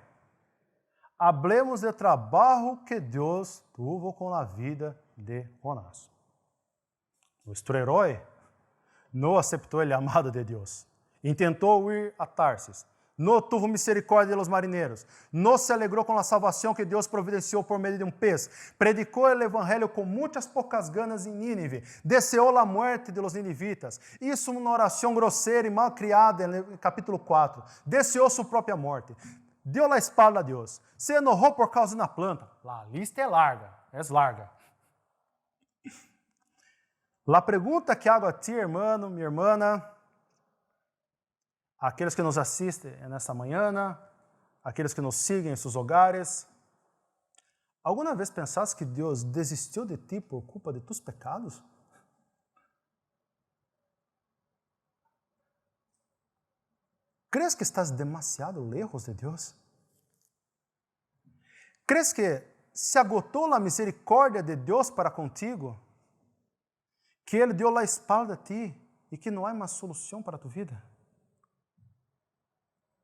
hablemos do trabalho que Deus tuvo com a vida de Jonás. Nuestro herói não aceitou o chamado de Deus. Intentou ir a Tarsis. Não tuvo misericórdia de los marinheiros. Não se alegrou com a salvação que Deus providenciou por meio de um pez. Predicou o evangelho com muitas poucas ganas em Nínive. Deseou a morte de los ninivitas. Isso uma oração grosseira e mal criada no capítulo 4. Deseou sua própria morte. Deu a espalda a Deus. Se enojou por causa de uma planta. A lista é larga. A pergunta que hago a ti, hermano, minha irmã, aqueles que nos assistem nesta manhã, aqueles que nos seguem em seus hogares, alguma vez pensaste que Deus desistiu de ti por culpa de tus pecados? ¿Crees que estás demasiado lejos de Deus? ¿Crees que se agotou a misericórdia de Deus para contigo? Que Ele deu a espalda a ti e que não há mais solução para tu vida?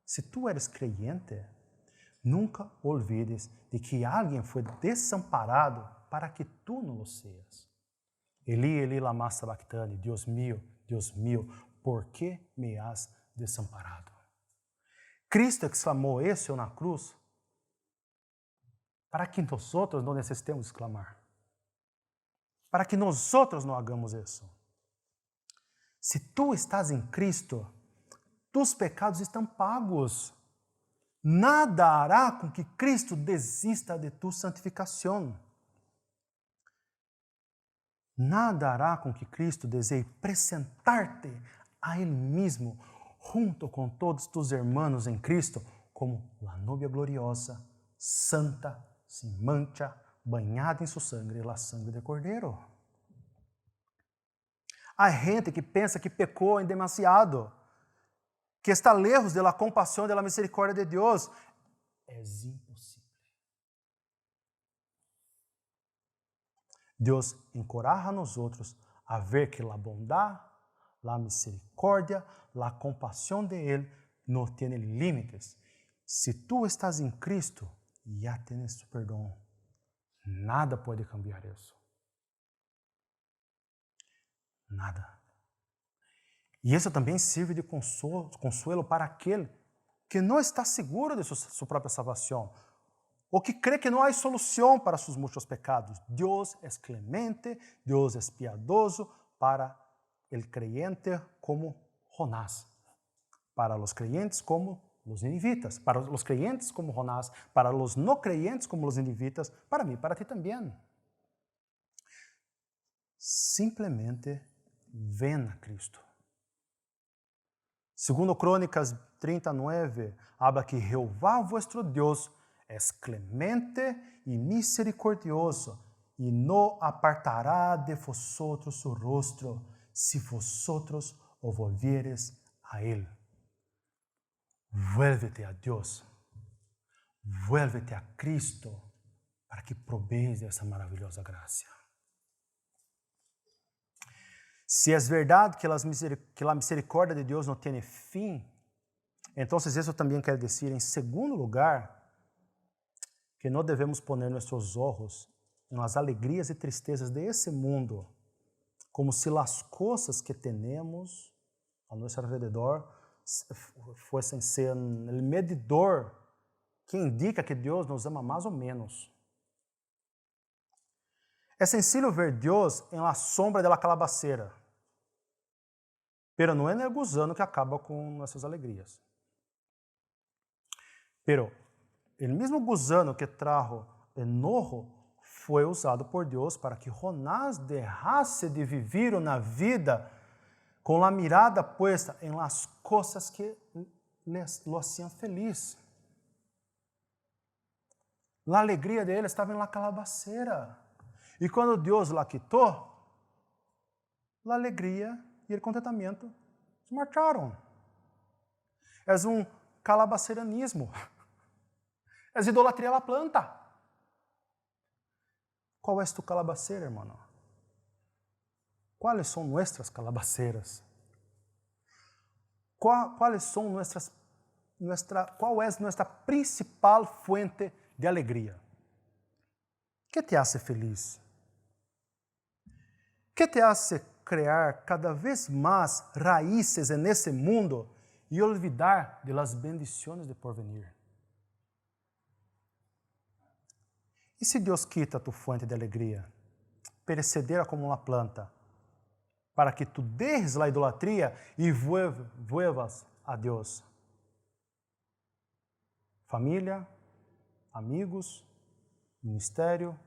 Se tu eres creyente, nunca olvides de que alguém foi desamparado para que tu não lo seas. Eli, Eli, lama sabachthani, Deus mío, ¿por que me has desamparado? Cristo exclamou isso na cruz para que nós outros não necessitemos exclamar. Para que nós outros não hagamos isso. Se tu estás em Cristo, tus pecados estão pagos. Nada hará com que Cristo desista de tu santificação. Nada hará com que Cristo deseje apresentar-te a Ele mesmo, junto com todos tus hermanos em Cristo, como a novia gloriosa, santa, sem mancha, banhada em sua sangue, a sangue de cordeiro. Há gente que pensa que pecou em demasiado, que está lejos de la compaixão, de la misericórdia de Deus. É impossível. Deus encoraja a nós outros a ver que a bondade, a misericórdia, a compaixão de Ele não tem limites. Se tu estás em Cristo, já tens su perdão. Nada pode cambiar isso. Nada. E isso também serve de consuelo para aquele que não está seguro de sua própria salvação, ou que crê que não há solução para seus muitos pecados. Deus é clemente, Deus é piadoso para o creyente como Jonás, para os creyentes como os ninivitas, para os creyentes como Jonás, para os não creyentes como os ninivitas, para mim, para ti também. Simplesmente ven a Cristo. Segundo Crônicas 39, habla que Jeová vuestro Deus es clemente y misericordioso, y no apartará de vosotros su rostro, si vosotros os volvieres a Él. Vuélvete a Dios, vuélvete a Cristo, para que provees de esa maravillosa gracia. Se é verdade que a misericórdia de Deus não tem fim, então isso também quer dizer, em segundo lugar, que não devemos poner nossos olhos nas alegrias e tristezas desse mundo, como se as coisas que temos a nosso alrededor fossem ser o medidor que indica que Deus nos ama mais ou menos. É sencillo ver Deus em la sombra de la calabaceira, pero não é no gusano que acaba com nossas alegrias. Pero o mesmo gusano que trajo enojo foi usado por Deus para que Jonás deixasse de viver na vida com a mirada puesta em las coisas que lo hacían feliz. A alegria dele estava em la calabaceira. E quando Deus la quitou, a alegria e o contentamento se marcharam. É calabaceranismo. É idolatria à planta. Qual é tu calabaceira, irmão? Quais são nossas calabaceiras? Quais são qual é nossa principal fuente de alegria? Que te hace feliz? Que te hace criar cada vez mais raízes nesse mundo e olvidar de las bendiciones de porvenir? E se Deus quita tu fuente de alegria, perecedera como uma planta, para que tu dejes la idolatria e vuelvas a Deus? Família, amigos, ministério,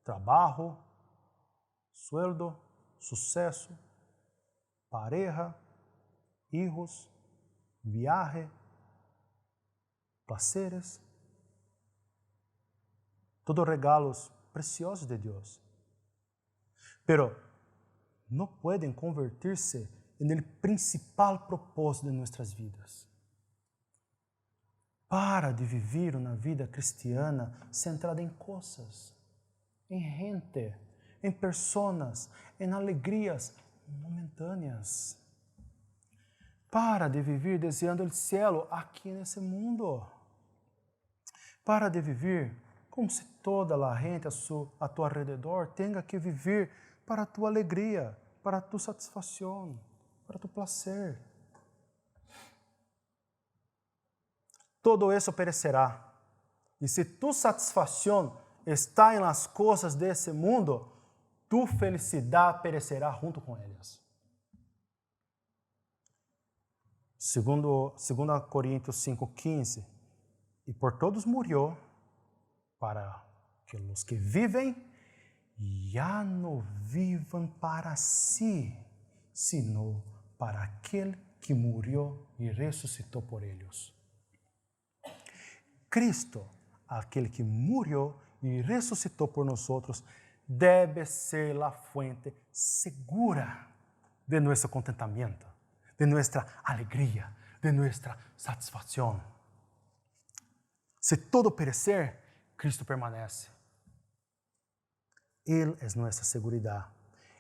trabalho, sueldo, sucesso, pareja, hijos, viaje, placeres, todos regalos preciosos de Deus. Pero não podem convertir-se no principal propósito de nossas vidas. Para de viver uma vida cristiana centrada em coisas, em gente, em pessoas, em alegrias momentâneas. Para de viver desejando o céu aqui nesse mundo. Para de viver como se toda a gente a tu alrededor tenha que viver para a tua alegria, para a tua satisfação, para tu placer. Todo isso perecerá. E se tu satisfação está em las coisas desse mundo, tu felicidade perecerá junto com elas. Segundo Coríntios 5:15, e por todos murió, para que os que vivem já não vivam para si, sino para aquele que morreu e ressuscitou por eles. Cristo, aquele que morreu e ressuscitou por nós outros, deve ser a fuente segura de nosso contentamento, de nossa alegria, de nossa satisfação. Se todo perecer, Cristo permanece. Ele é nossa seguridade.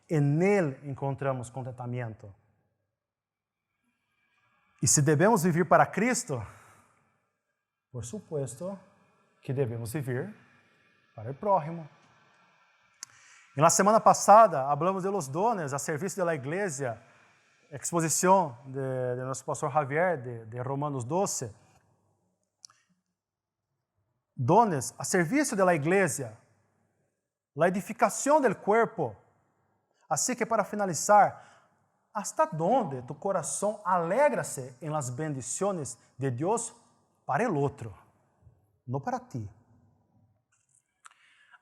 En Ele encontramos contentamento. E se devemos viver para Cristo, por supuesto que devemos viver para o prójimo, Na semana passada, hablamos de los dones a serviço da igreja, exposição de nosso pastor Javier, de Romanos 12. Dones a serviço da igreja, a edificação do corpo. Assim que para finalizar, ¿hasta dónde tu corazón alegra-se en las bendiciones de Dios para el otro, no para ti?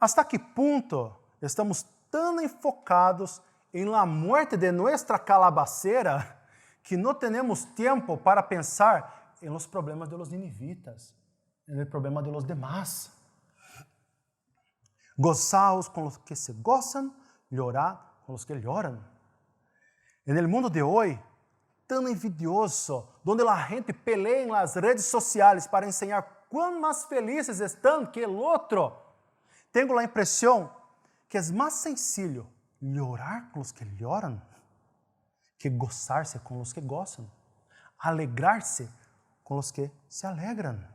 ¿Hasta que ponto estamos tão enfocados em la muerte de nuestra calabacera que não temos tempo para pensar em los problemas de los ninivitas, en el problema de los demás? Gozaos com los que se gozan, llorad com los que lloran. En el mundo de hoy, tão envidioso, donde la gente pelea en las redes sociales para enseñar cuán más felices están que el otro, tengo la impresión que es más sencillo llorar con los que lloran que gozarse con los que gozan, alegrarse con los que se alegran.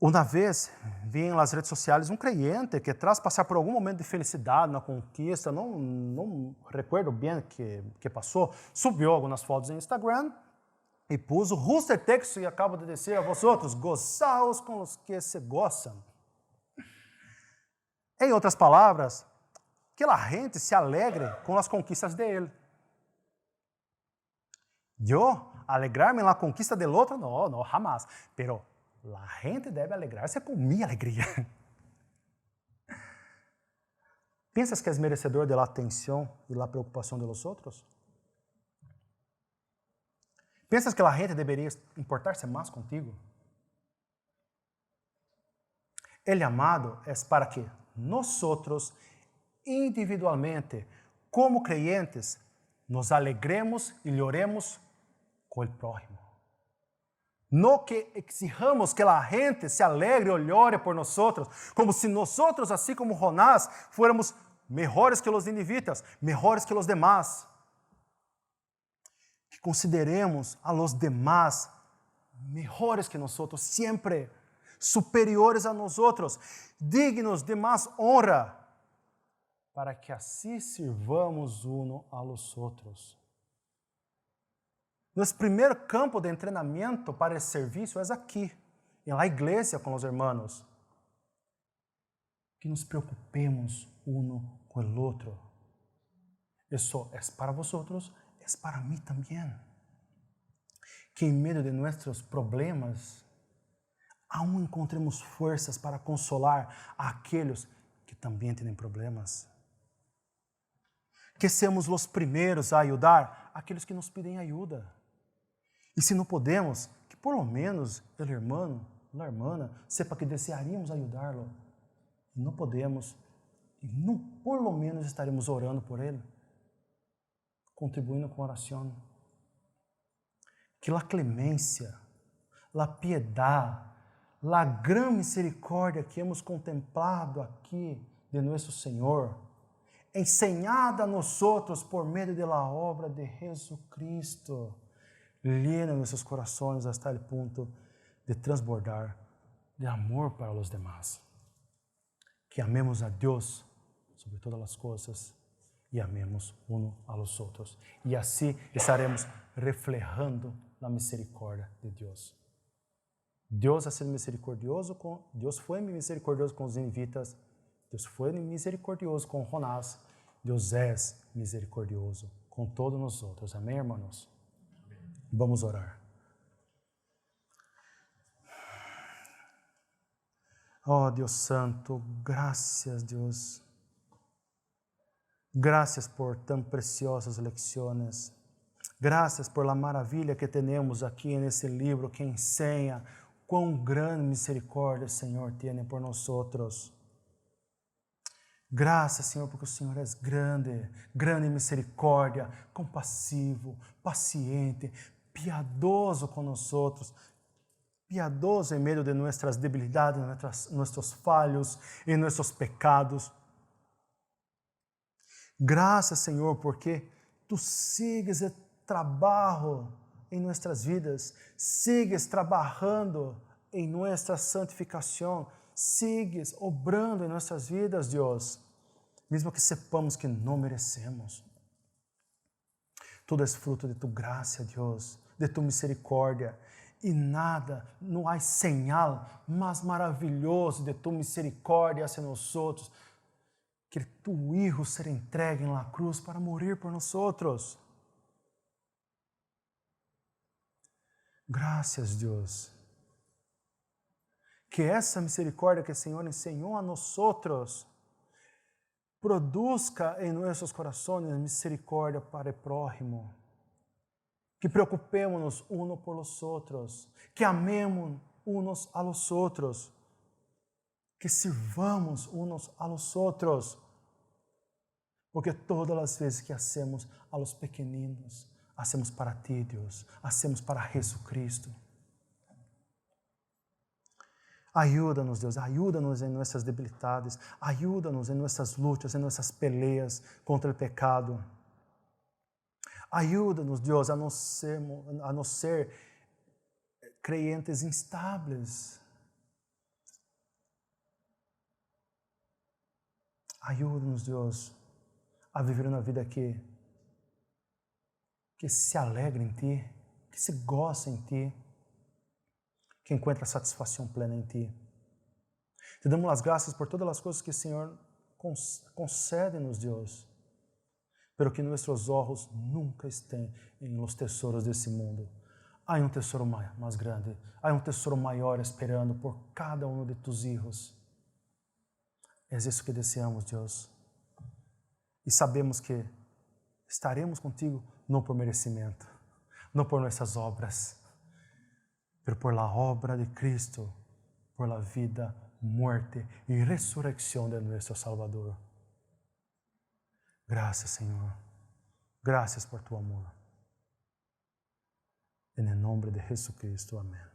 Uma vez vi nas redes sociais creyente que tras passar por algum momento de felicidade na conquista, não recuerdo bem que passou, subiu algumas fotos em Instagram e puso justo o texto que acabo de dizer a vosotros, gozaos com os que se gozam. Em outras palavras, que a gente se alegre com as conquistas de ele. Eu alegrarme na conquista del outro, não, jamás, pero la gente debe alegrarse com minha alegria. ¿Piensas que és merecedor de la atenção e la preocupação de los outros? ¿Piensas que la gente debería importar-se mais contigo? El llamado es para que nosotros individualmente, como creyentes, nos alegremos y lloremos con el prójimo. No que exijamos que la gente se alegre o llore por nosotros, como si nosotros, así como Jonás, fuéramos mejores que los ninivitas, mejores que los demás. Que consideremos a los demás mejores que nosotros, siempre superiores a nosotros, dignos de más honra, para que así sirvamos uno a los otros. Nosso primeiro campo de treinamento para esse serviço é aqui, na igreja com os irmãos. Que nos preocupemos uno com o outro. Isso é para vosotros, é para mim também. Que em meio de nossos problemas, aún encontremos forças para consolar aqueles que também têm problemas. Que sejamos os primeiros a ajudar aqueles que nos pedem ajuda. E se não podemos, que por lo menos o irmão, a irmã, sepa que desearíamos ajudá-lo. E não podemos, e não, por lo menos estaremos orando por ele, contribuindo com a oração. Que a clemência, a piedade, a grande misericórdia que hemos contemplado aqui de nosso Senhor, ensinada a nós por meio da obra de Jesucristo, llena nossos corações hasta o ponto de transbordar de amor para os demás. Que amemos a Deus sobre todas as coisas e amemos uno a los outros. E assim estaremos reflejando a misericórdia de Deus. Deus ha sido misericordioso Deus foi misericordioso com os ninivitas, Deus foi misericordioso com Jonás, Deus é misericordioso com todos nós outros. Amém, irmãos? Vamos orar. Oh, Deus Santo, graças, Deus. Graças por tão preciosas lecciones. Graças por la maravilha que temos aqui nesse livro que ensina quão grande misericórdia o Senhor tem por nós outros. Graças, Senhor, porque o Senhor é grande, grande em misericórdia, compassivo, paciente, piadoso com nós outros, piadoso em meio de nossas debilidades, nossos falhos e nossos pecados. Graças, Senhor, porque Tu sigues o trabalho em nossas vidas, sigues trabalhando em nossa santificação, sigues obrando em nossas vidas, Deus, mesmo que sepamos que não merecemos. Tudo é fruto de tu graça, Deus, de tu misericórdia, e nada, não há señal mais maravilhoso de tu misericórdia hacia nós outros, que tu Hijo ser entregue na cruz para morrer por nós outros. Graças, Deus. Que essa misericórdia que o Senhor ensinou a nós outros produzca em nossos corações misericórdia para o prójimo. Que preocupemos-nos uns por los outros, que amemos uns a los outros, que sirvamos uns a los outros, porque todas as vezes que hacemos a los pequeninos, hacemos para ti, Deus, hacemos para Jesucristo. Ajuda-nos, Deus, ajuda-nos em nossas debilidades, ajuda-nos em nossas lutas, em nossas peleas contra o pecado. Ajuda-nos, Deus, a não ser crentes instáveis. Ajuda-nos, Deus, a viver uma vida que se alegra em Ti, que se goza em Ti, que encontra satisfação plena em Ti. Te damos as graças por todas as coisas que o Senhor concede-nos, Deus, pero que nossos olhos nunca estén em los tesouros desse mundo. Há um tesouro mais grande, há um tesouro maior esperando por cada um de tus hijos. É isso que desejamos, Deus. E sabemos que estaremos contigo não por merecimento, não por nossas obras, mas por la obra de Cristo, por la vida, muerte e ressurreição de nosso Salvador. Graças, Senhor. Graças por tu amor. Em nome de Jesucristo. Amém.